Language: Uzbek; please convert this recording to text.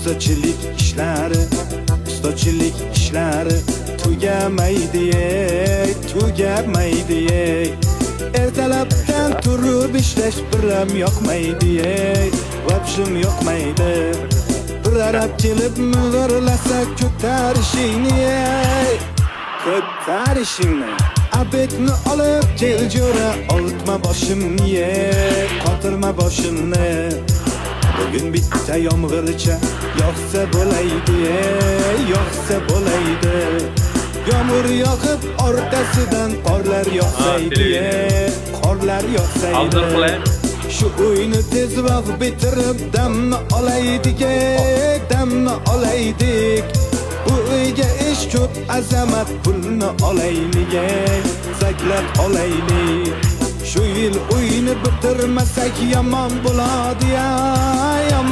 ustachilik ishlari tugamaydi, tugamaydi. Ertalabdan turib ishlash biram yoqmaydi, vobshim yoqmaydi. Bir arab kelib mug'irlasa ko'tarishingni, abetni olib kel jo'ra, oltma boshimni, qotirma boshimni. Bugün bitta yomg'ircha yoqsa bo'laydi, yoqsa bo'laydi. Yomg'ir yoqib orqasidan qorlar yoqsaydi, qorlar yoqsaydi. Shu uyni tezroq bitirib damni olaydik, damni olaydik. Bu uyga ish ko'p, azamat pulni olaylik, zaklab olaylik. Şu yil uyni bitirmasak yomon bo'ladi, yomon.